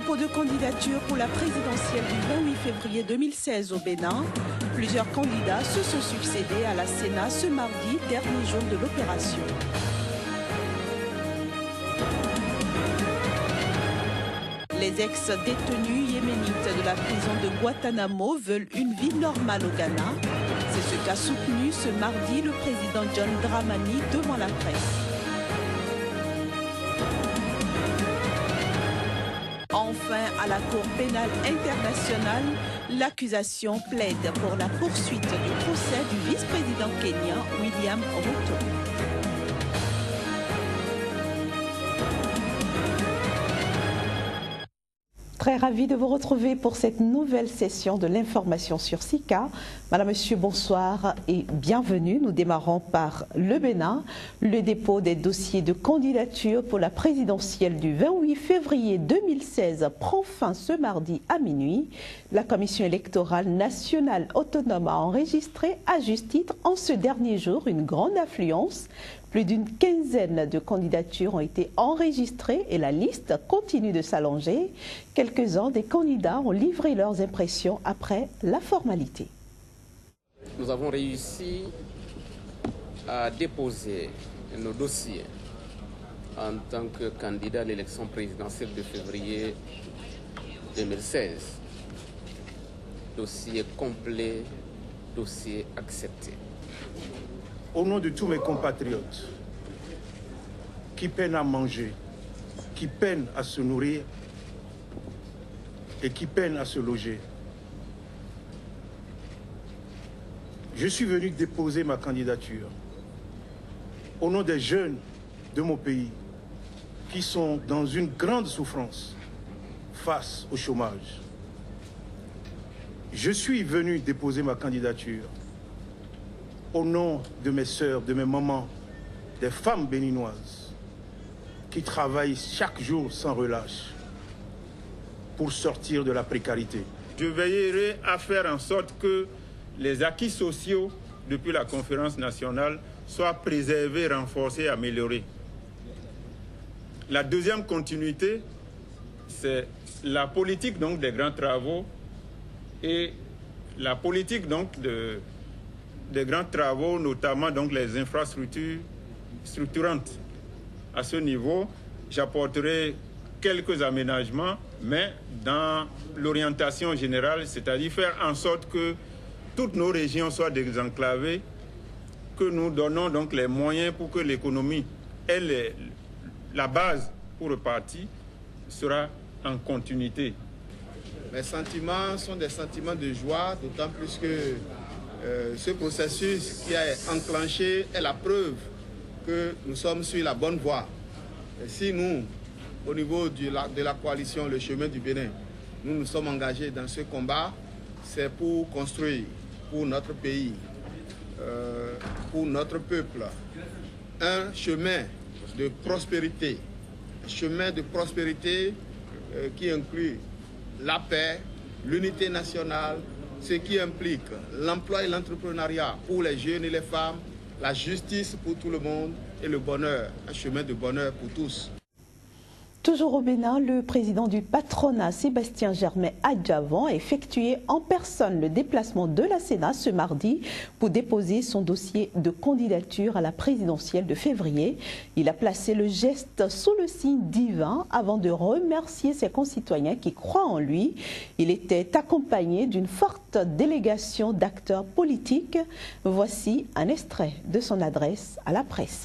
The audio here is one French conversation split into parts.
dépôt de candidature pour la présidentielle du 28 février 2016 au Bénin. Plusieurs candidats se sont succédés à la Sénat ce mardi, dernier jour de l'opération. Les ex-détenus yéménites de la prison de Guantanamo veulent une vie normale au Ghana. C'est ce qu'a soutenu ce mardi le président John Dramani devant la presse. Enfin, à la Cour pénale internationale, l'accusation plaide pour la poursuite du procès du vice-président kenyan William Ruto. Très ravi de vous retrouver pour cette nouvelle session de l'information sur SICA. Madame, Monsieur, bonsoir et bienvenue. Nous démarrons par le Bénin. Le dépôt des dossiers de candidature pour la présidentielle du 28 février 2016 prend fin ce mardi à minuit. La Commission électorale nationale autonome a enregistré à juste titre en ce dernier jour une grande affluence. Plus d'une quinzaine de candidatures ont été enregistrées et la liste continue de s'allonger. Quelques-uns des candidats ont livré leurs impressions après la formalité. Nous avons réussi à déposer nos dossiers en tant que candidat à l'élection présidentielle de février 2016. Dossier complet, dossier accepté. Au nom de tous mes compatriotes qui peinent à manger, qui peinent à se nourrir et qui peinent à se loger, je suis venu déposer ma candidature au nom des jeunes de mon pays qui sont dans une grande souffrance face au chômage. Je suis venu déposer ma candidature au nom de mes sœurs, de mes mamans, des femmes béninoises qui travaillent chaque jour sans relâche pour sortir de la précarité. Je veillerai à faire en sorte que les acquis sociaux depuis la conférence nationale soient préservés, renforcés, améliorés. La deuxième continuité, c'est la politique donc, des grands travaux et la politique donc, des grands travaux, notamment donc, les infrastructures structurantes. À ce niveau, j'apporterai quelques aménagements, mais dans l'orientation générale, c'est-à-dire faire en sorte que toutes nos régions soient désenclavées, que nous donnons donc les moyens pour que l'économie ait la base pour repartir, sera en continuité. Mes sentiments sont des sentiments de joie, d'autant plus que ce processus qui est enclenché est la preuve que nous sommes sur la bonne voie. Et si nous, au niveau de la coalition Le Chemin du Bénin, nous nous sommes engagés dans ce combat, c'est pour construire pour notre pays, pour notre peuple, un chemin de prospérité. Chemin de prospérité qui inclut la paix, l'unité nationale, ce qui implique l'emploi et l'entrepreneuriat pour les jeunes et les femmes, la justice pour tout le monde et le bonheur, un chemin de bonheur pour tous. Toujours au Bénin, le président du patronat, Sébastien Germain Adjavan, a effectué en personne le déplacement de la Sénat ce mardi pour déposer son dossier de candidature à la présidentielle de février. Il a placé le geste sous le signe divin avant de remercier ses concitoyens qui croient en lui. Il était accompagné d'une forte délégation d'acteurs politiques. Voici un extrait de son adresse à la presse.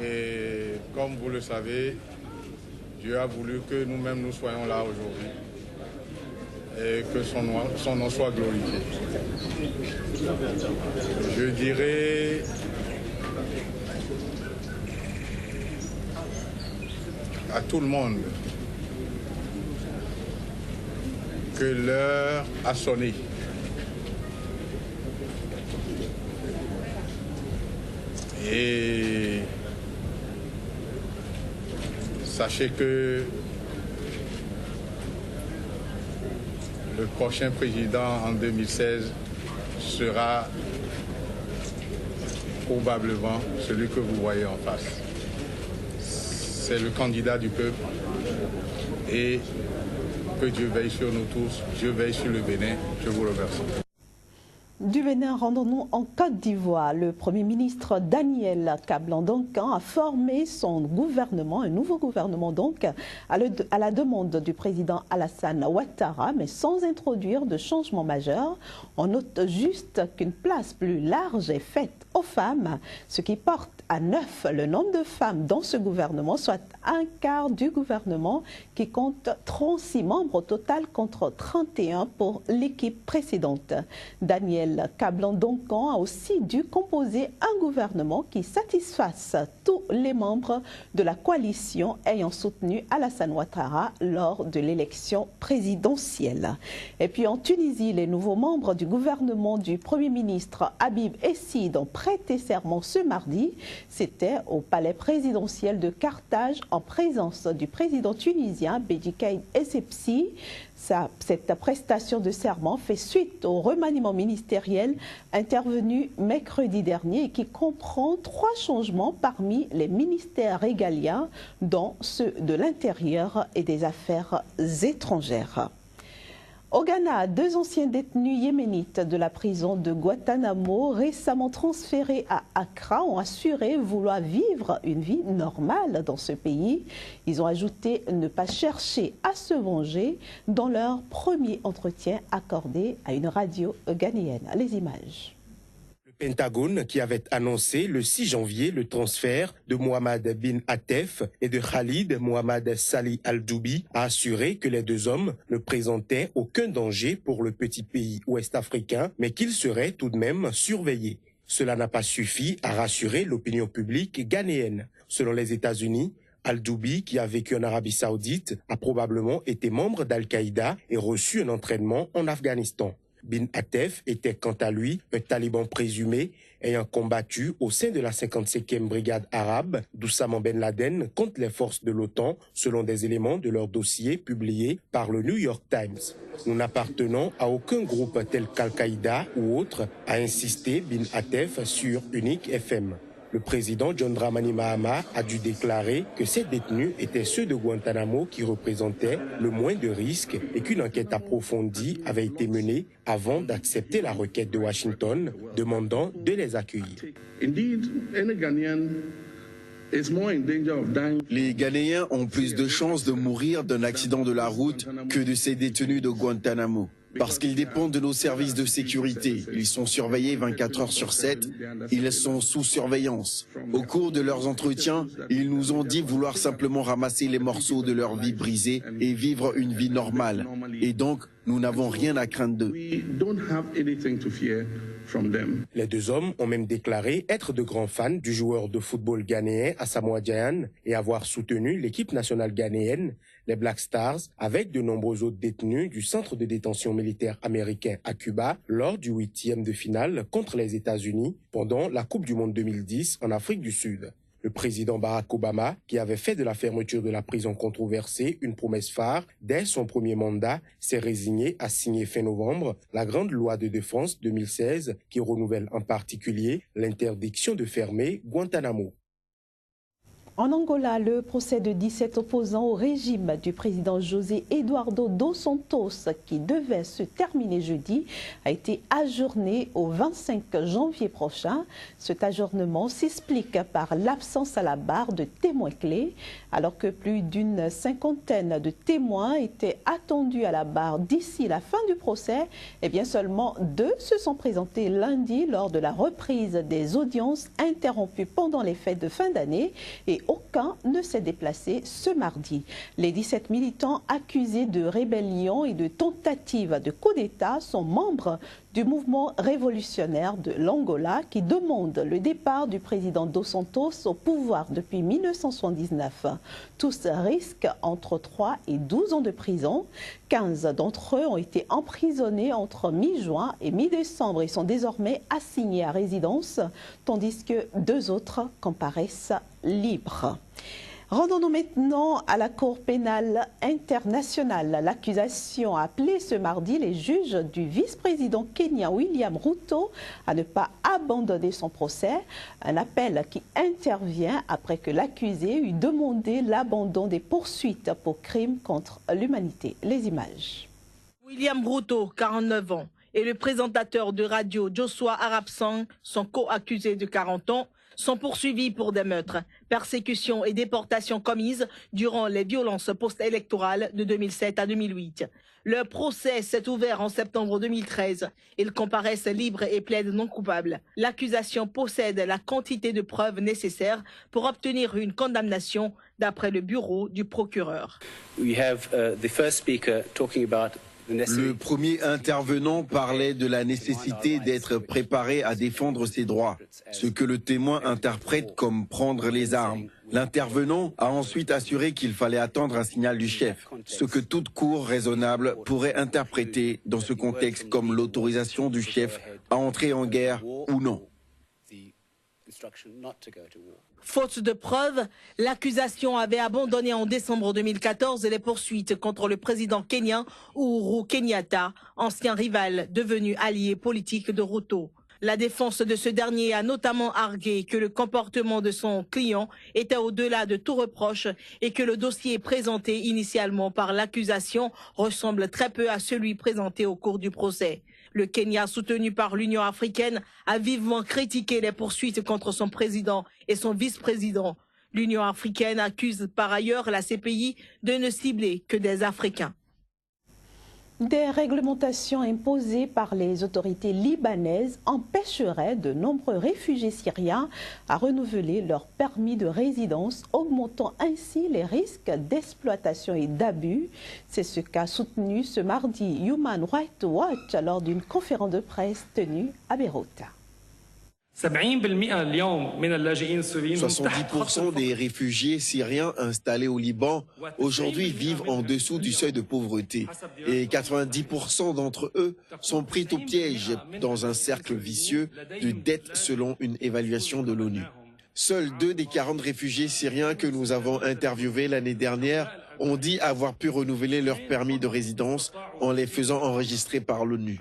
Et comme vous le savez, Dieu a voulu que nous-mêmes nous soyons là aujourd'hui et que son nom soit glorifié. Je dirais à tout le monde que l'heure a sonné. Et sachez que le prochain président en 2016 sera probablement celui que vous voyez en face. c'est le candidat du peuple. Et que Dieu veille sur nous tous, Dieu veille sur le Bénin. Je vous remercie. Du Bénin, rendons-nous en Côte d'Ivoire. Le Premier ministre Daniel Kablan-Duncan a formé son gouvernement, un nouveau gouvernement donc, à la demande du président Alassane Ouattara, mais sans introduire de changement majeur. On note juste qu'une place plus large est faite aux femmes, ce qui porte à 9 le nombre de femmes dans ce gouvernement, soit un quart du gouvernement qui compte 36 membres au total contre 31 pour l'équipe précédente. Daniel Kablan-Duncan a aussi dû composer un gouvernement qui satisfasse tous les membres de la coalition ayant soutenu Alassane Ouattara lors de l'élection présidentielle. Et puis en Tunisie, les nouveaux membres du gouvernement du Premier ministre Habib Essid ont prêté serment ce mardi. C'était au palais présidentiel de Carthage en présence du président tunisien Béji Caïd Essebsi. Cette prestation de serment fait suite au remaniement ministériel intervenu mercredi dernier et qui comprend 3 changements parmi les ministères régaliens, dont ceux de l'Intérieur et des Affaires étrangères. Au Ghana, 2 anciens détenus yéménites de la prison de Guantanamo, récemment transférés à Accra, ont assuré vouloir vivre une vie normale dans ce pays. Ils ont ajouté ne pas chercher à se venger dans leur premier entretien accordé à une radio ghanéenne. Les images. Le Pentagone, qui avait annoncé le 6 janvier le transfert de Mohamed bin Atef et de Khalid Mohamed Salih Al-Doubi, a assuré que les 2 hommes ne présentaient aucun danger pour le petit pays ouest-africain, mais qu'ils seraient tout de même surveillés. Cela n'a pas suffi à rassurer l'opinion publique ghanéenne. Selon les États-Unis, Al-Doubi, qui a vécu en Arabie Saoudite, a probablement été membre d'Al-Qaïda et reçu un entraînement en Afghanistan. Bin Atef était quant à lui un taliban présumé ayant combattu au sein de la 55e brigade arabe d'Oussama Ben Laden contre les forces de l'OTAN, selon des éléments de leur dossier publié par le New York Times. Nous n'appartenons à aucun groupe tel qu'Al-Qaïda ou autre, a insisté Bin Atef sur Unique FM. Le président John Dramani Mahama a dû déclarer que ces détenus étaient ceux de Guantanamo qui représentaient le moins de risques et qu'une enquête approfondie avait été menée avant d'accepter la requête de Washington demandant de les accueillir. Les Ghanéens ont plus de chances de mourir d'un accident de la route que de ces détenus de Guantanamo. Parce qu'ils dépendent de nos services de sécurité. Ils sont surveillés 24 heures sur 7. Ils sont sous surveillance. Au cours de leurs entretiens, ils nous ont dit vouloir simplement ramasser les morceaux de leur vie brisée et vivre une vie normale. Et donc, nous n'avons rien à craindre d'eux. Les 2 hommes ont même déclaré être de grands fans du joueur de football ghanéen Asamoah Gyan et avoir soutenu l'équipe nationale ghanéenne, les Black Stars, avec de nombreux autres détenus du centre de détention militaire américain à Cuba lors du 8e de finale contre les États-Unis pendant la Coupe du Monde 2010 en Afrique du Sud. Le président Barack Obama, qui avait fait de la fermeture de la prison controversée une promesse phare dès son premier mandat, s'est résigné à signer fin novembre la grande loi de défense 2016 qui renouvelle en particulier l'interdiction de fermer Guantanamo. En Angola, le procès de 17 opposants au régime du président José Eduardo dos Santos, qui devait se terminer jeudi, a été ajourné au 25 janvier prochain. Cet ajournement s'explique par l'absence à la barre de témoins clés, alors que plus d'une 50aine de témoins étaient attendus à la barre d'ici la fin du procès. Eh bien, seulement 2 se sont présentés lundi lors de la reprise des audiences interrompues pendant les fêtes de fin d'année et aucun ne s'est déplacé ce mardi. Les 17 militants accusés de rébellion et de tentative de coup d'État sont membres du mouvement révolutionnaire de l'Angola qui demande le départ du président dos Santos au pouvoir depuis 1979. Tous risquent entre 3 et 12 ans de prison. 15 d'entre eux ont été emprisonnés entre mi-juin et mi-décembre et sont désormais assignés à résidence, tandis que 2 autres comparaissent libres. Rendons-nous maintenant à la Cour pénale internationale. L'accusation a appelé ce mardi les juges du vice-président kenyan William Ruto à ne pas abandonner son procès. Un appel qui intervient après que l'accusé eut demandé l'abandon des poursuites pour crimes contre l'humanité. Les images. William Ruto, 49 ans, et le présentateur de radio Joshua Arap-Sang, son co-accusé de 40 ans, sont poursuivis pour des meurtres, persécutions et déportations commises durant les violences post-électorales de 2007 à 2008. Leur procès s'est ouvert en septembre 2013. Ils comparaissent libres et plaident non coupables. L'accusation possède la quantité de preuves nécessaires pour obtenir une condamnation, d'après le bureau du procureur. We have the first speaker talking about Le premier intervenant parlait de la nécessité d'être préparé à défendre ses droits, ce que le témoin interprète comme prendre les armes. L'intervenant a ensuite assuré qu'il fallait attendre un signal du chef, ce que toute cour raisonnable pourrait interpréter dans ce contexte comme l'autorisation du chef à entrer en guerre ou non. Faute de preuves, l'accusation avait abandonné en décembre 2014 les poursuites contre le président kenyan Uhuru Kenyatta, ancien rival devenu allié politique de Ruto. La défense de ce dernier a notamment argué que le comportement de son client était au-delà de tout reproche et que le dossier présenté initialement par l'accusation ressemble très peu à celui présenté au cours du procès. Le Kenya, soutenu par l'Union africaine, a vivement critiqué les poursuites contre son président et son vice-président. L'Union africaine accuse par ailleurs la CPI de ne cibler que des Africains. Des réglementations imposées par les autorités libanaises empêcheraient de nombreux réfugiés syriens à renouveler leur permis de résidence, augmentant ainsi les risques d'exploitation et d'abus. C'est ce qu'a soutenu ce mardi Human Rights Watch lors d'une conférence de presse tenue à Beyrouth. 70% des réfugiés syriens installés au Liban aujourd'hui vivent en dessous du seuil de pauvreté et 90% d'entre eux sont pris au piège dans un cercle vicieux de dette selon une évaluation de l'ONU. Seuls 2 des 40 réfugiés syriens que nous avons interviewés l'année dernière ont dit avoir pu renouveler leur permis de résidence en les faisant enregistrer par l'ONU.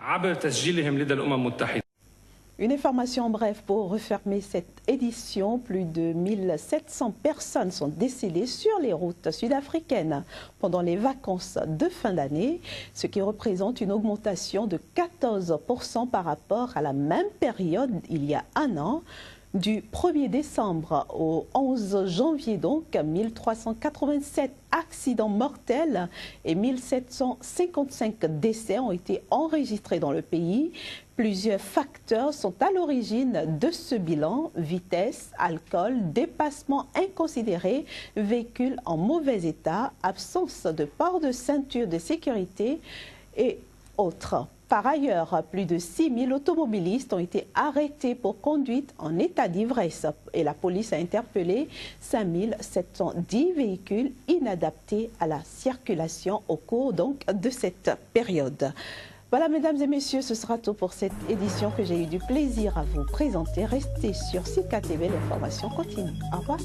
Une information en bref pour refermer cette édition. Plus de 1700 personnes sont décédées sur les routes sud-africaines pendant les vacances de fin d'année, ce qui représente une augmentation de 14% par rapport à la même période il y a un an. Du 1er décembre au 11 janvier, donc, 1387 accidents mortels et 1755 décès ont été enregistrés dans le pays. Plusieurs facteurs sont à l'origine de ce bilan: vitesse, alcool, dépassement inconsidéré, véhicules en mauvais état, absence de port de ceinture de sécurité et autres. Par ailleurs, plus de 6000 automobilistes ont été arrêtés pour conduite en état d'ivresse et la police a interpellé 5710 véhicules inadaptés à la circulation au cours donc de cette période. Voilà, mesdames et messieurs, ce sera tout pour cette édition que j'ai eu du plaisir à vous présenter. Restez sur Sika TV, l'information continue. Au revoir.